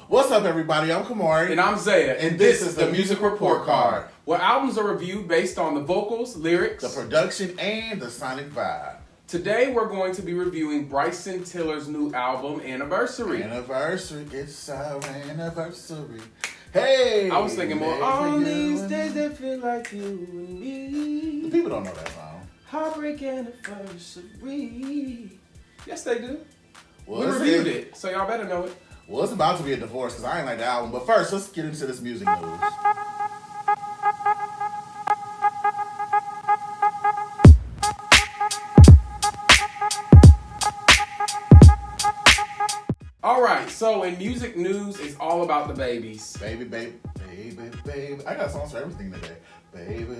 What's up, everybody? I'm Camarray. And I'm Zaiah. And this is the Music Report Card, where albums are reviewed based on the vocals, lyrics, the production, and the sonic vibe. Today we're going to be reviewing Bryson Tiller's new album, Anniversary. It's our anniversary. Hey! I was thinking more, on these days that feel like you and me. The people don't know that song. Heartbreak Anniversary. Yes, they do. Well, we reviewed it, so y'all better know it. Well, it's about to be a divorce because I ain't like the album. But first, let's get into this music news. All right, so in music news, it's all about the babies. Baby. I got songs for everything today. Baby.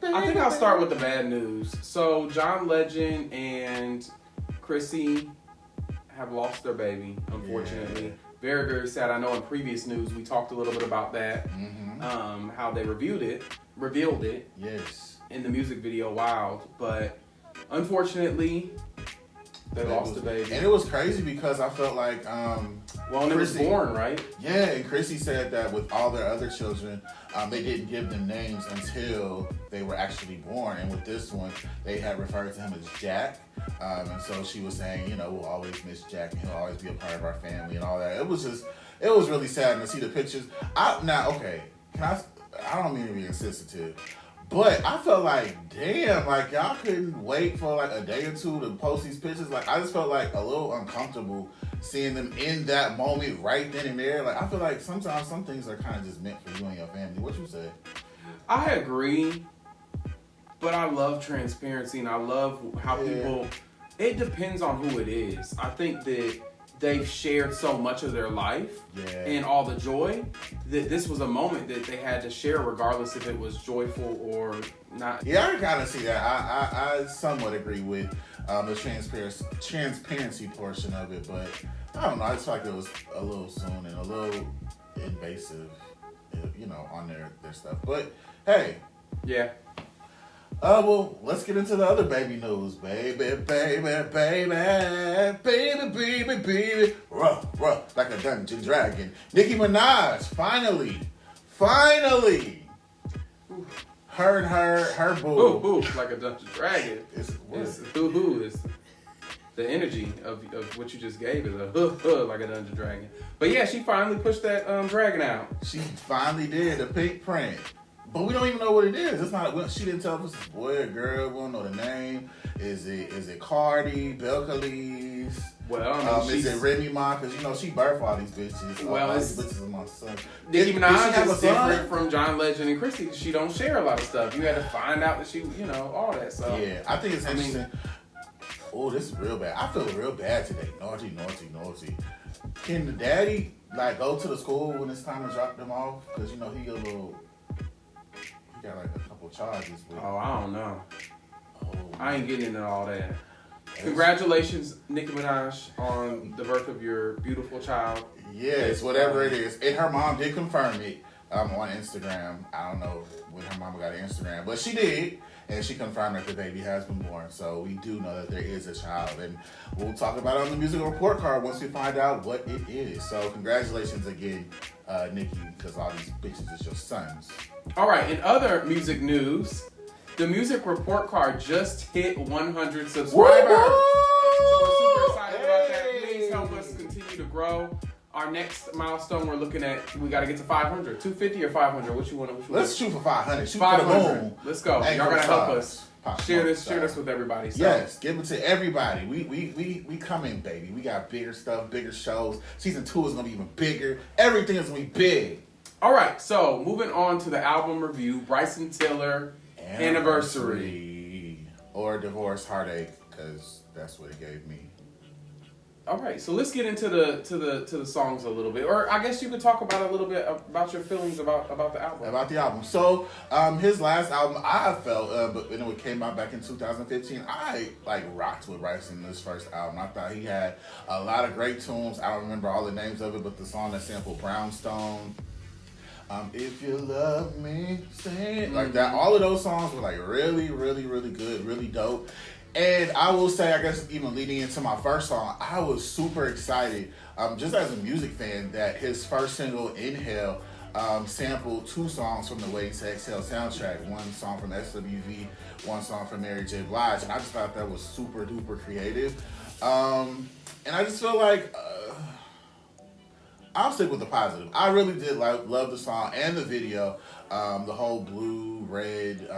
I think I'll start with the bad news. So John Legend and Chrissy have lost their baby, unfortunately. Yeah. Very, very sad. I know in previous news we talked a little bit about that. Mm-hmm. How they revealed it. Yes. In the music video Wild. But unfortunately, they lost the baby. And it was crazy because I felt like and it was born, right? Yeah, and Chrissy said that with all their other children, they didn't give them names until they were actually born. And with this one, they had referred to him as Jack. And so she was saying, we'll always miss Jack and he'll always be a part of our family and all that. It was really sad to see the pictures. I don't mean to be insensitive, but I felt like, damn, like y'all couldn't wait for like a day or two to post these pictures. Like I just felt like a little uncomfortable seeing them in that moment right then and there. Like I feel like sometimes some things are kind of just meant for you and your family. What you say? I agree, but I love transparency and I love how people, it depends on who it is. I think that they've shared so much of their life and all the joy that this was a moment that they had to share regardless if it was joyful or not. Yeah, I kind of see that. I somewhat agree with the transparency portion of it, but I don't know. I just feel like it was a little soon and a little invasive, on their stuff. But hey. Yeah. Well, let's get into the other baby news. Baby. Rough, like a dungeon dragon. Nicki Minaj, finally. Her boo. Ooh, like a dungeon dragon. It's the energy of what you just gave is a like a dungeon dragon. But yeah, she finally pushed that dragon out. She finally did, a pink print. But we don't even know what it is. It's not. She didn't tell us if it's a boy or girl. We don't know the name. Is it Cardi, Belcalis? Well, is it Remy Ma? Because she birthed all these bitches. Well, all these bitches are my son. Nicki Minaj is different from John Legend and Chrissy. She don't share a lot of stuff. You had to find out that she, all that stuff. Yeah, I think it's interesting. Oh, this is real bad. I feel real bad today. Naughty. Can the daddy go to the school when it's time to drop them off? Because he a little. Got a couple charges. Oh, I don't know. I ain't getting into all that. Congratulations, Nicki Minaj, on the birth of your beautiful child. Yes, whatever it is. And her mom did confirm it on Instagram. I don't know when her mama got an Instagram, but she did. And she confirmed that the baby has been born. So we do know that there is a child. And we'll talk about it on the musical report card once we find out what it is. So congratulations again, Nicki, because all these bitches is your sons. All right, in other music news, the music report card just hit 100 subscribers. Woo-hoo! So we're super excited about that. Please help us continue to grow. Our next milestone we're looking at, we got to get to 500. 250 or 500? What you want? Let's shoot for 500. Shoot 500. For the moon. Let's go. Y'all got to help us. Share this with everybody. So. Yes, give it to everybody. We coming, baby. We got bigger stuff, bigger shows. Season 2 is going to be even bigger. Everything is going to be big. All right, so moving on to the album review, Bryson Tiller, Anniversary. Or Divorce Heartache, because that's what it gave me. All right, so let's get into the songs a little bit, or I guess you could talk about a little bit about your feelings about the album. About the album. So his last album, I felt, but when it came out back in 2015, I rocked with Bryson in his first album. I thought he had a lot of great tunes. I don't remember all the names of it, but the song that sampled Brownstone. If you love me, say it. Like that. All of those songs were really, really, really good, really dope. And I will say, I guess even leading into my first song, I was super excited, just as a music fan, that his first single, Inhale, sampled 2 songs from the Waiting to Exhale soundtrack. One song from SWV, one song from Mary J. Blige. And I just thought that was super duper creative. And I just feel like I'll stick with the positive. I really did love the song and the video. The whole blue, red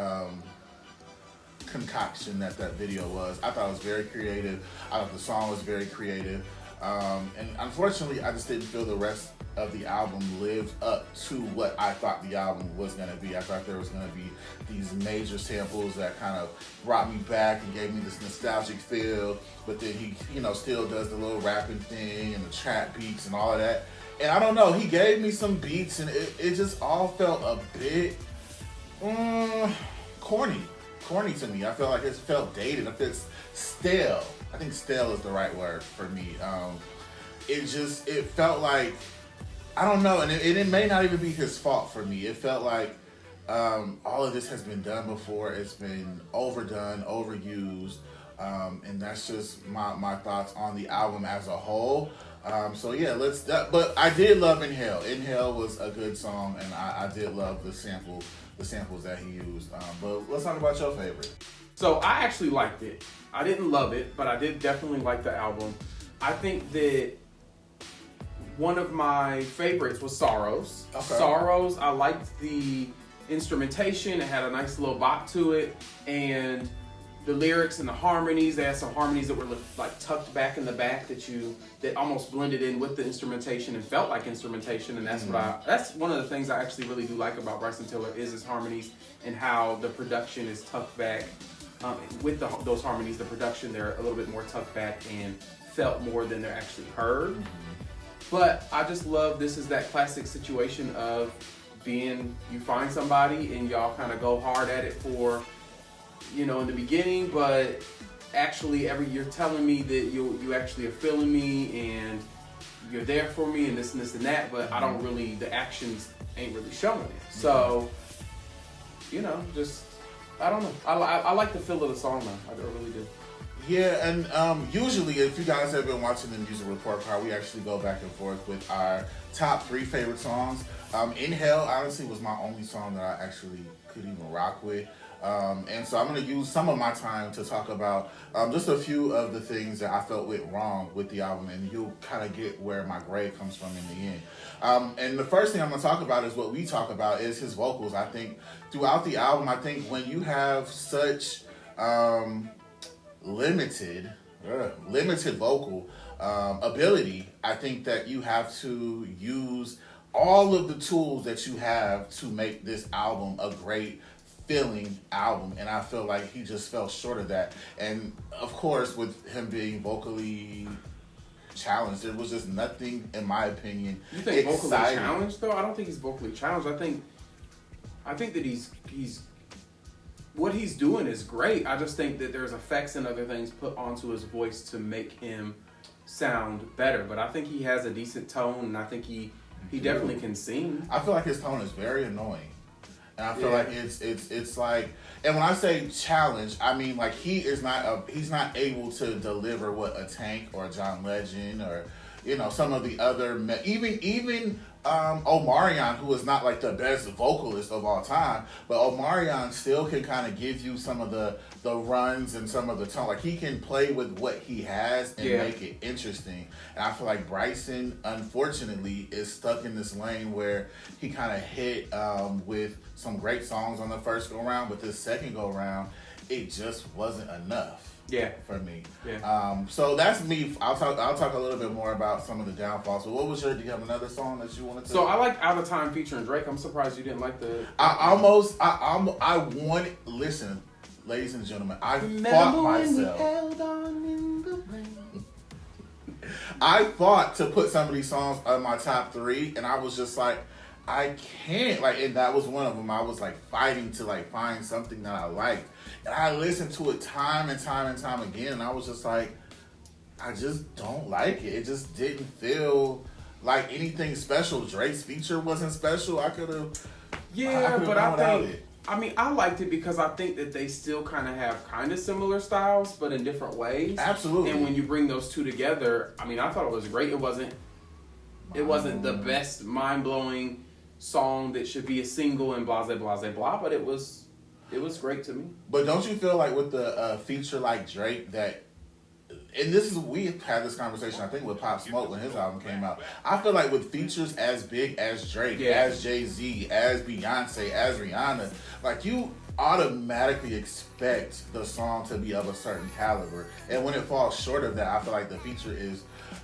concoction that video was. I thought it was very creative. I thought the song was very creative. And unfortunately, I just didn't feel the rest of the album lived up to what I thought the album was going to be. I thought there was going to be these major samples that kind of brought me back and gave me this nostalgic feel. But then he, still does the little rapping thing and the trap beats and all of that. And I don't know, he gave me some beats and it just all felt a bit corny to me. I felt like it felt dated. It felt stale. I think stale is the right word for me. It felt like, I don't know, and it may not even be his fault for me. It felt like all of this has been done before. It's been overdone, overused, and that's just my thoughts on the album as a whole. But I did love Inhale. Inhale was a good song, and I did love the samples that he used. But let's talk about your favorite. So I actually liked it. I didn't love it, but I did definitely like the album. I think that one of my favorites was Sorrows. Okay. Sorrows, I liked the instrumentation. It had a nice little bop to it, and the lyrics and the harmonies. They had some harmonies that were like tucked back in the back that almost blended in with the instrumentation and felt like instrumentation. And that's that's one of the things I actually really do like about Bryson Tiller is his harmonies and how the production is tucked back. With those harmonies, the production, they're a little bit more tucked back and felt more than they're actually heard. But I just love, this is that classic situation of you find somebody and y'all kind of go hard at it for, in the beginning, but actually you're telling me that you actually are feeling me and you're there for me and this and that, but I don't really, the actions ain't really showing it. So, I don't know. I like the feel of the song though. I really do. Yeah, and usually if you guys have been watching the Music Report Card, we actually go back and forth with our top 3 favorite songs. Inhale, honestly, was my only song that I actually could even rock with. And so I'm going to use some of my time to talk about just a few of the things that I felt went wrong with the album, and you'll kind of get where my grade comes from in the end. And the first thing I'm going to talk about is what we talk about is his vocals. I think throughout the album, I think when you have such limited vocal ability, I think that you have to use all of the tools that you have to make this album a great feeling album, and I feel like he just fell short of that. And of course, with him being vocally challenged, there was just nothing, in my opinion, you think exciting. Vocally challenged though? I don't think he's vocally challenged. I think that he's what he's doing is great. I just think that there's effects and other things put onto his voice to make him sound better. But I think he has a decent tone, and I think he definitely can sing. I feel like his tone is very annoying. And I feel like it's like, and when I say challenge, I mean like he's not able to deliver what a Tank or a John Legend or some of the other even Omarion, who is not like the best vocalist of all time, but Omarion still can kind of give you some of the runs and some of the tone. Like he can play with what he has and make it interesting. And I feel like Bryson, unfortunately, is stuck in this lane where he kind of hit with some great songs on the first go round, but this second go round, it just wasn't enough. For me. So that's me. I'll talk a little bit more about some of the downfalls. So what was do you have another song that you wanted to? So I like Out of Time featuring Drake. I'm surprised you didn't like the. Listen, ladies and gentlemen, I fought myself. Held on in the rain. I fought to put some of these songs on my top 3, and I was just like, I can't. And that was one of them. I was fighting to find something that I liked. And I listened to it time and time and time again, and I was just like, I just don't like it. It just didn't feel like anything special. Drake's feature wasn't special. I could have. But I think I mean, I liked it because I think that they still kind of have kind of similar styles, but in different ways. Absolutely. And when you bring those two together, I mean, I thought it was great. It wasn't the best mind-blowing song that should be a single and blah, blah, blah, blah, but it was great to me. But don't you feel like with the feature like Drake that, and we've had this conversation, I think, with Pop Smoke when his album came out. I feel like with features as big as Drake, as Jay-Z, as Beyonce, as Rihanna, like you automatically expect the song to be of a certain caliber. And when it falls short of that, I feel like the feature is,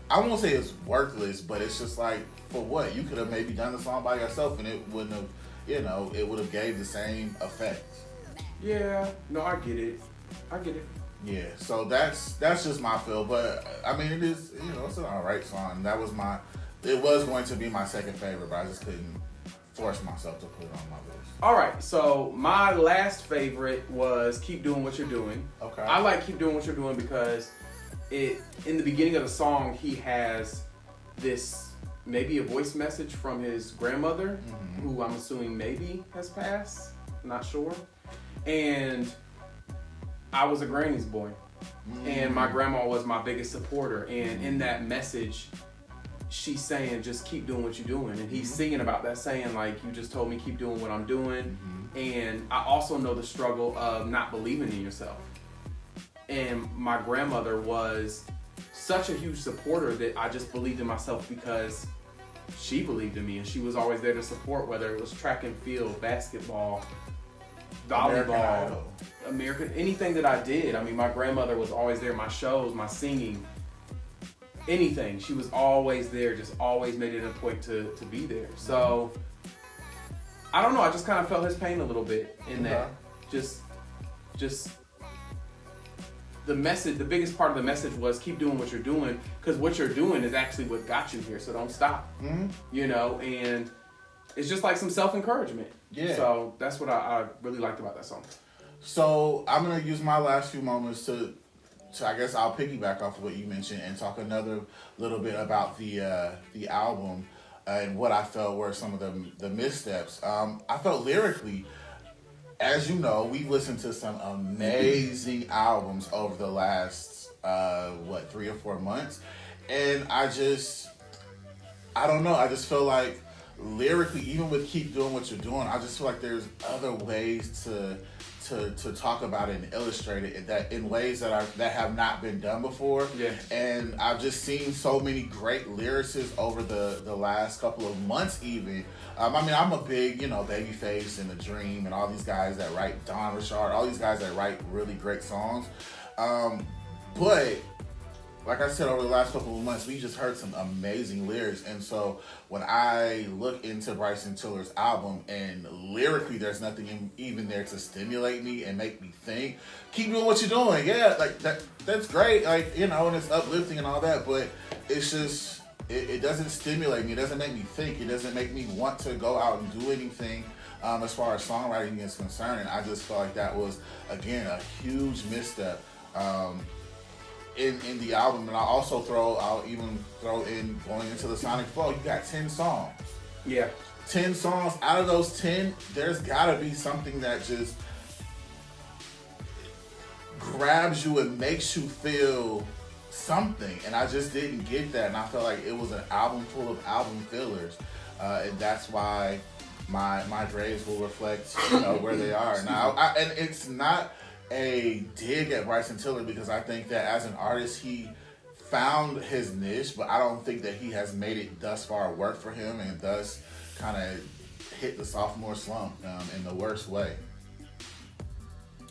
I won't say it's worthless, but it's just like, for what? You could have maybe done the song by yourself and it wouldn't have, it would have gave the same effect. Yeah, no, I get it. Yeah, so that's just my feel, but I mean, it is, it's an alright song. It was going to be my second favorite, but I just couldn't force myself to put it on my list. Alright, so my last favorite was Keep Doing What You're Doing. Okay. I like Keep Doing What You're Doing because in the beginning of the song, he has this, maybe a voice message from his grandmother, who I'm assuming maybe has passed, not sure. And I was a granny's boy, and my grandma was my biggest supporter. And in that message, she's saying, just keep doing what you're doing. And he's singing about that, saying, like, you just told me keep doing what I'm doing. And I also know the struggle of not believing in yourself. And my grandmother was such a huge supporter that I just believed in myself because she believed in me. And she was always there to support, whether it was track and field, basketball, volleyball, American, anything that I did. I mean, my grandmother was always there, my shows, my singing, anything. She was always there, just always made it a point to be there. So, I don't know, I just kind of felt his pain a little bit in that. Just the message, the biggest part of the message was keep doing what you're doing, because what you're doing is actually what got you here, so don't stop. And it's just like some self-encouragement. Yeah. So that's what I really liked about that song. So I'm going to use my last few moments to I guess I'll piggyback off of what you mentioned and talk another little bit about the album and what I felt were some of the missteps. I felt lyrically, as you know, we've listened to some amazing albums over the last, 3 or 4 months. And I don't know, I just feel like lyrically, even with Keep Doing What You're Doing, I just feel like there's other ways to talk about it and illustrate it that in ways that have not been done before. Yeah. And I've just seen so many great lyricists over the last couple of months even. I mean, I'm a big, Babyface and The Dream and all these guys that write, Don Richard, all these guys that write really great songs. But like I said, over the last couple of months, we just heard some amazing lyrics. And so when I look into Bryson Tiller's album and lyrically there's nothing even there to stimulate me and make me think, keep doing what you're doing. Yeah, like that's great. Like, and it's uplifting and all that, but it's just, it doesn't stimulate me. It doesn't make me think. It doesn't make me want to go out and do anything as far as songwriting is concerned. And I just felt like that was, again, a huge misstep. In the album, and I'll even throw in going into the Sonic Flow. You got 10 songs. Yeah. 10 songs. Out of those 10, there's gotta be something that just grabs you and makes you feel something. And I just didn't get that. And I felt like it was an album full of album fillers. And that's why my grades will reflect, where they are now. And it's not a dig at Bryson Tiller because I think that as an artist he found his niche, but I don't think that he has made it thus far work for him and thus kind of hit the sophomore slump in the worst way.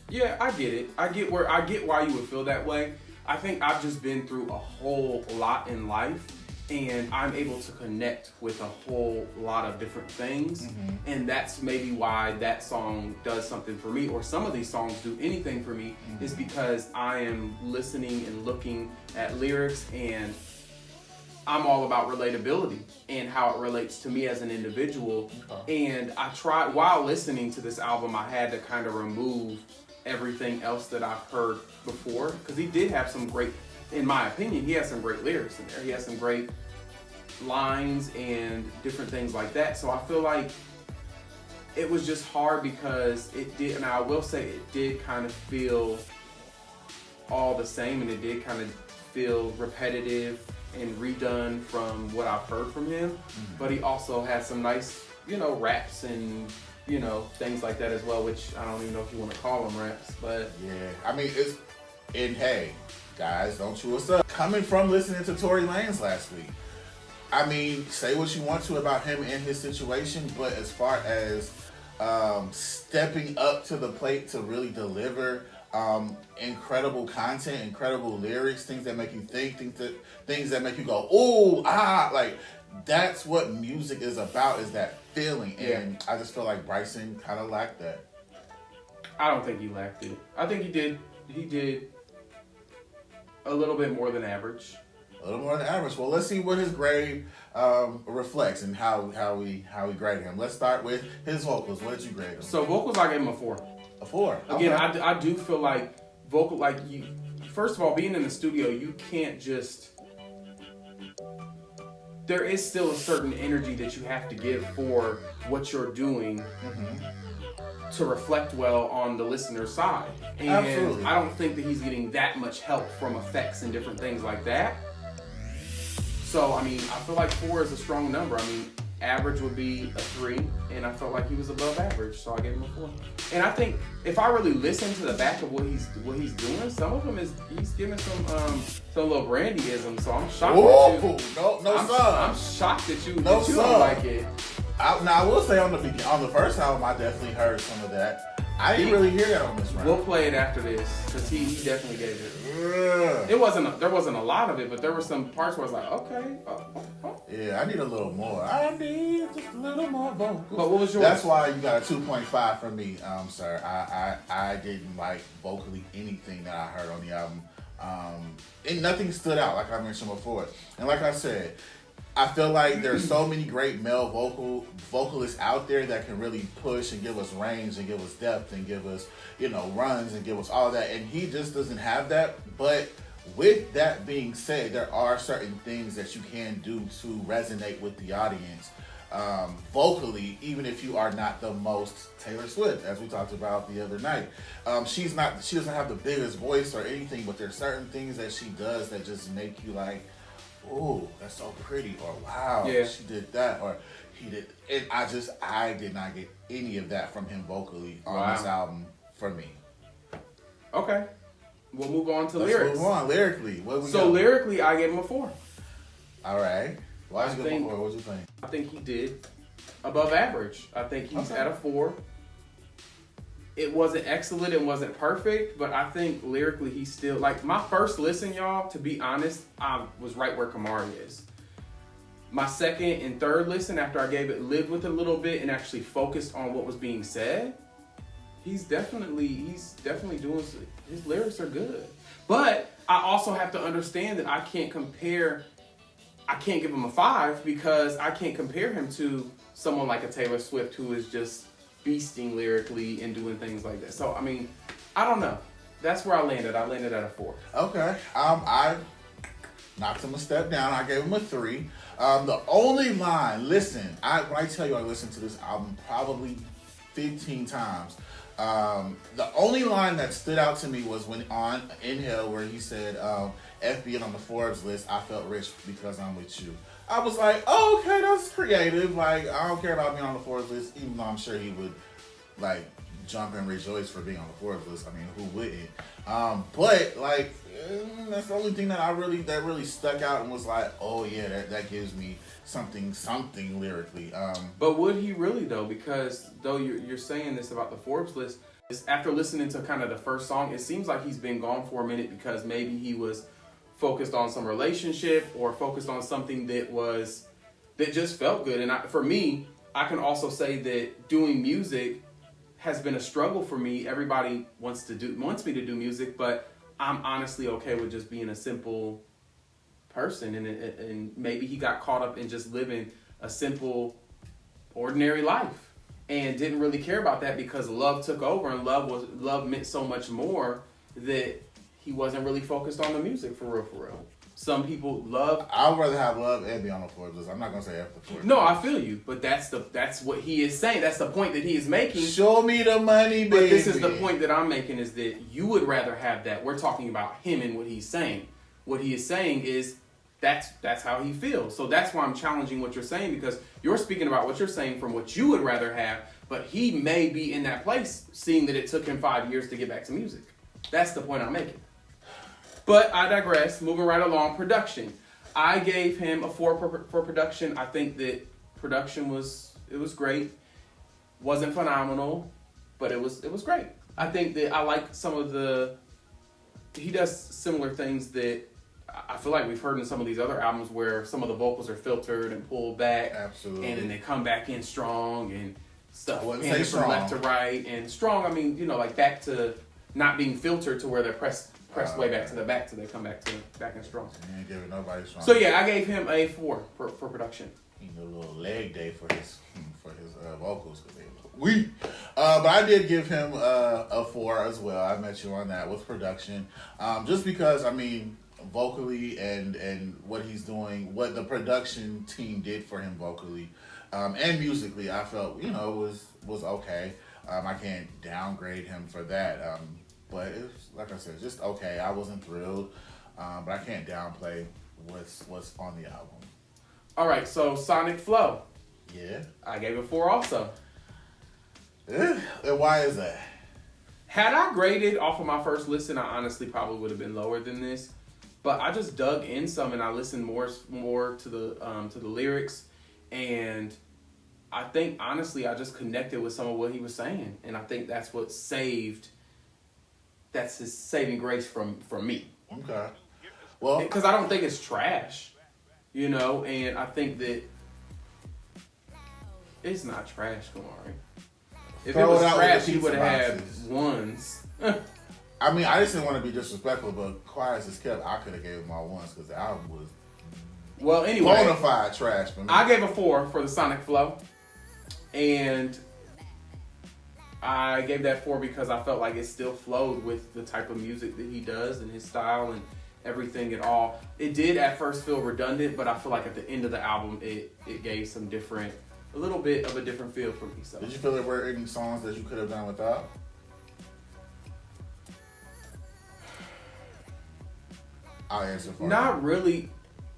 Yeah, I get it. I get why you would feel that way. I think I've just been through a whole lot in life and I'm able to connect with a whole lot of different things. And that's maybe why that song does something for me, or some of these songs do anything for me, is because I am listening and looking at lyrics and I'm all about relatability and how it relates to me as an individual. And I tried, while listening to this album, I had to kind of remove everything else that I've heard before, because he did have some great, in my opinion, he has some great lyrics in there. He has some great lines and different things like that. So I feel like it was just hard because it did, and I will say it did kind of feel all the same, and it did kind of feel repetitive and redone from what I've heard from him. Mm-hmm. But he also had some nice, raps and, things like that as well, which I don't even know if you want to call them raps, but. Yeah, I mean, hey, guys, don't chew us up. Coming from listening to Tory Lanez last week, I mean, say what you want to about him and his situation, but as far as stepping up to the plate to really deliver incredible content, incredible lyrics, things that make you think, things that make you go, ooh, ah, like that's what music is about, is that feeling. And I just feel like Bryson kind of lacked that. I don't think he lacked it. I think he did a little bit more than average. A little more than average. Well, let's see what his grade reflects and how we grade him. Let's start with his vocals. What did you grade him? So vocals, I gave him a 4. A 4. Again, okay. I do feel like vocal, like you. First of all, being in the studio, you can't just. There is still a certain energy that you have to give for what you're doing to reflect well on the listener's side. And absolutely. I don't think that he's getting that much help from effects and different things like that. So, I mean, I feel like 4 is a strong number. I mean, average would be a 3, and I felt like he was above average, so I gave him a 4. And I think if I really listen to the back of what he's doing, some of them he's giving some little Brandyism. So I'm shocked. Whoa, that you, no, I'm shocked that you don't like it. Now I will say on the first album, I definitely heard some of that. I didn't really hear that on this round. We'll play it after this because he definitely gave it. There wasn't a lot of it, but there were some parts where I was like, okay. Yeah, I need a little more. I need just a little more vocals. But what was yours? That's why you got a 2.5 from me, sir. I didn't like vocally anything that I heard on the album. And nothing stood out, like I mentioned before. And like I said, I feel like there's so many great male vocalists out there that can really push and give us range and give us depth and give us, runs and give us all that. And he just doesn't have that. But with that being said, there are certain things that you can do to resonate with the audience vocally, even if you are not the most Taylor Swift, as we talked about the other night. She doesn't have the biggest voice or anything, but there's certain things that she does that just make you like, oh, that's so pretty, or wow, she did that, or he did. And I did not get any of that from him vocally on this album for me. Okay. We'll move on to lyrics. Let's move on. Lyrically, what we So got? lyrically, I gave him a 4. All right. Why did you give him a 4? What you think? I think he did above average. I think he's at a 4. It wasn't excellent, it wasn't perfect, but I think lyrically he's still, like, my first listen, y'all, to be honest, I was right where Camarray is. My second and third listen, after I lived with it a little bit and actually focused on what was being said, he's definitely doing, his lyrics are good. But I also have to understand that I can't give him a 5 because I can't compare him to someone like a Taylor Swift who is just beasting lyrically and doing things like that. So, I mean, I don't know. That's where I landed. I landed at a 4. Okay. I knocked him a step down. I gave him a 3. The only line, listen, when I tell you I listened to this album probably 15 times, the only line that stood out to me was when on Inhale where he said, F being on the Forbes list, I felt rich because I'm with you. I was like, oh, okay, that's creative. Like, I don't care about being on the Forbes list, even though I'm sure he would, like, jump and rejoice for being on the Forbes list. I mean, who wouldn't? But, like, that's the only thing that really stuck out and was like, oh, yeah, that gives me something lyrically. But would he really, though? Because, though you're saying this about the Forbes list, after listening to kind of the first song, it seems like he's been gone for a minute because maybe he was focused on some relationship or focused on something that just felt good. And for me, I can also say that doing music has been a struggle for me. Everybody wants me to do music, but I'm honestly okay with just being a simple person. And maybe he got caught up in just living a simple, ordinary life and didn't really care about that because love took over, and love meant so much more that he wasn't really focused on the music for real. Some people love. I'd rather have Love and be on the Forbes list. I'm not gonna say F the Forbes. No, I feel you, but that's what he is saying. That's the point that he is making. Show me the money, baby. But this is the point that I'm making, is that you would rather have that. We're talking about him and what he's saying. What he is saying is that's how he feels. So that's why I'm challenging what you're saying, because you're speaking about what you're saying from what you would rather have, but he may be in that place, seeing that it took him 5 years to get back to music. That's the point I'm making. But I digress. Moving right along, production. I gave him a 4 for production. I think that production was great. Wasn't phenomenal, but it was great. I think that I like some of he does similar things that I feel like we've heard in some of these other albums, where some of the vocals are filtered and pulled back. Absolutely. And then they come back in strong and stuff. I wouldn't say from left to right. And strong, I mean, like back to not being filtered to where they're pressed way back to the back till they come back in strong. You ain't giving nobody strong. So yeah, I gave him a 4 for production. He need a little leg day for his vocals, because they was weak. But I did give him a 4 as well. I met you on that with production, just because, I mean, vocally and what he's doing, what the production team did for him vocally and musically, I felt was okay. I can't downgrade him for that. But it was, like I said, just okay. I wasn't thrilled, but I can't downplay what's on the album. All right, so Sonic Flow. Yeah. I gave it 4 also. And why is that? Had I graded off of my first listen, I honestly probably would have been lower than this. But I just dug in some and I listened more to the lyrics, and I think honestly I just connected with some of what he was saying, and I think that's what that's his saving grace from me. Okay. Well, because I don't think it's trash, and I think that it's not trash, Camarray. If it was trash, he would have had 1s. I mean, I just didn't want to be disrespectful, but quiet as kept, I could have gave him all 1s because the album was bona fide trash for me. I gave a 4 for the Sonic Flow, and I gave that 4 because I felt like it still flowed with the type of music that he does and his style and everything at all. It did at first feel redundant, but I feel like at the end of the album, it gave a little bit of a different feel for me. So, did you feel there were any songs that you could have done without? I'll answer for you. Not really.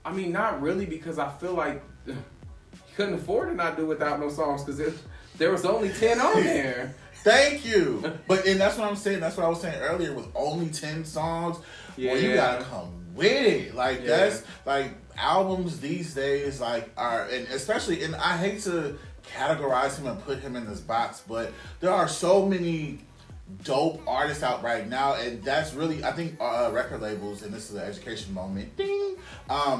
I mean, not really, because I feel like he couldn't afford to not do without no songs, because there was only 10 on there. Thank you. And that's what I'm saying. That's what I was saying earlier. With only 10 songs, well, you gotta come with it. Like that's like albums these days, like are, and especially, and I hate to categorize him and put him in this box, but there are so many dope artists out right now, and that's really, I think, record labels, and this is an education moment. Ding.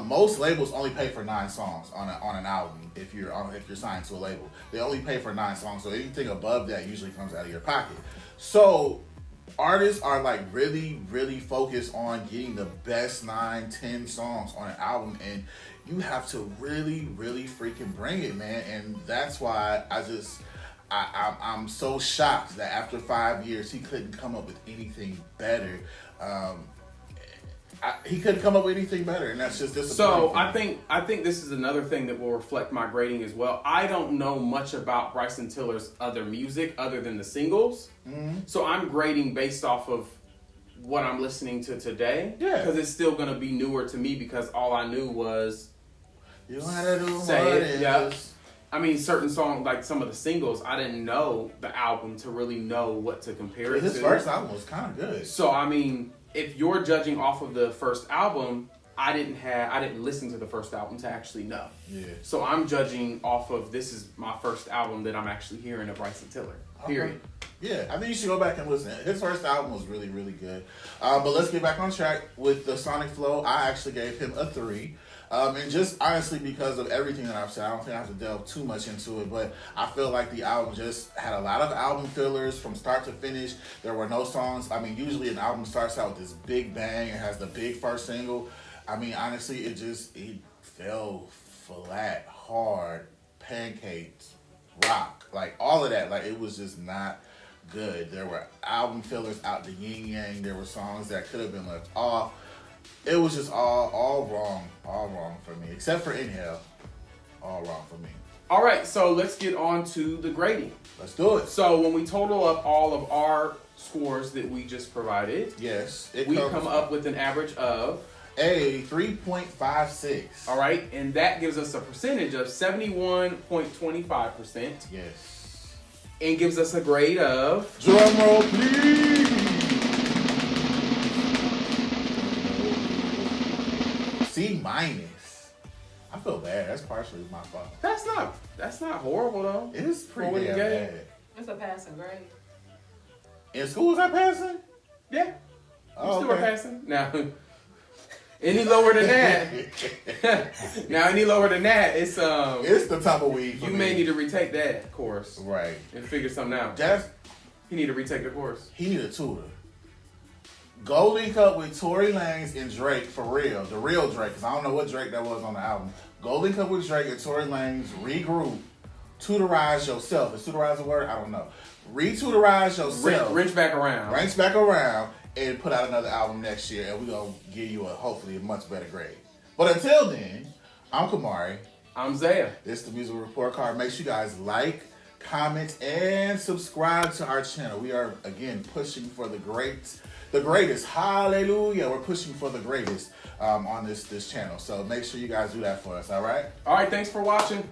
Most labels only pay for 9 songs on an album. If you're signed to a label, they only pay for 9 songs. So anything above that usually comes out of your pocket. So artists are like really, really focused on getting the best 9-10 songs on an album, and you have to really, really freaking bring it, man. And that's why I'm so shocked that after 5 years he couldn't come up with anything better. He couldn't come up with anything better, and that's just disappointing. So I think this is another thing that will reflect my grading as well. I don't know much about Bryson Tiller's other music other than the singles, so I'm grading based off of what I'm listening to today. Yeah, because it's still gonna be newer to me, because all I knew was you gotta do Say It. Yeah. I mean, certain songs, like some of the singles, I didn't know the album to really know what to compare it to. His first album was kind of good. So, I mean, if you're judging off of the first album, I didn't listen to the first album to actually know. Yeah. So I'm judging off of, this is my first album that I'm actually hearing of Bryson Tiller. Period. Yeah, I think you should go back and listen. His first album was really, really good. But let's get back on track with the Sonic Flow. I actually gave him a 3. And just honestly because of everything that I've said, I don't think I have to delve too much into it, but I feel like the album just had a lot of album fillers from start to finish. There were no songs. I mean, usually an album starts out with this big bang and has the big first single. I mean, honestly, it fell flat, hard, pancakes, rock, like all of that. Like, it was just not good. There were album fillers out the yin yang. There were songs that could have been left off. It was just all wrong for me, except for Inhale. All wrong for me. All right, so let's get on to the grading. Let's do it. So when we total up all of our scores that we just provided, Yes, we come up with an average of a 3.56. all right, and that gives us a percentage of 71.25%. Yes. And gives us a grade of Drum roll, please. C minus. I feel bad. That's partially my fault. That's not horrible though. It is pretty For what you damn get. bad. It's a passing grade. In school, is that passing? Yeah. Oh, Still okay. passing. Now any lower than that. Now any lower than that, it's It's the tumbleweed for you me. may need to retake that course Right. and figure something out. That's You need to retake the course. he need a tutor. Go link up with Tory Lanez and Drake for real. The real Drake, because I don't know what Drake that was on the album. Go link up with Drake and Tory Lanez, regroup, tutorize yourself. Is tutorize a word? I don't know. Re-tutorize yourself. Wrench back around. Ranks back around and put out another album next year, and we're going to give you hopefully a much better grade. But until then, I'm Camarray. I'm Zaiah. This is the Music Report Card. Make sure you guys like, comment, and subscribe to our channel. We are, again, pushing for the greatest. Hallelujah. We're pushing for the greatest on this channel. So make sure you guys do that for us, all right? All right, thanks for watching.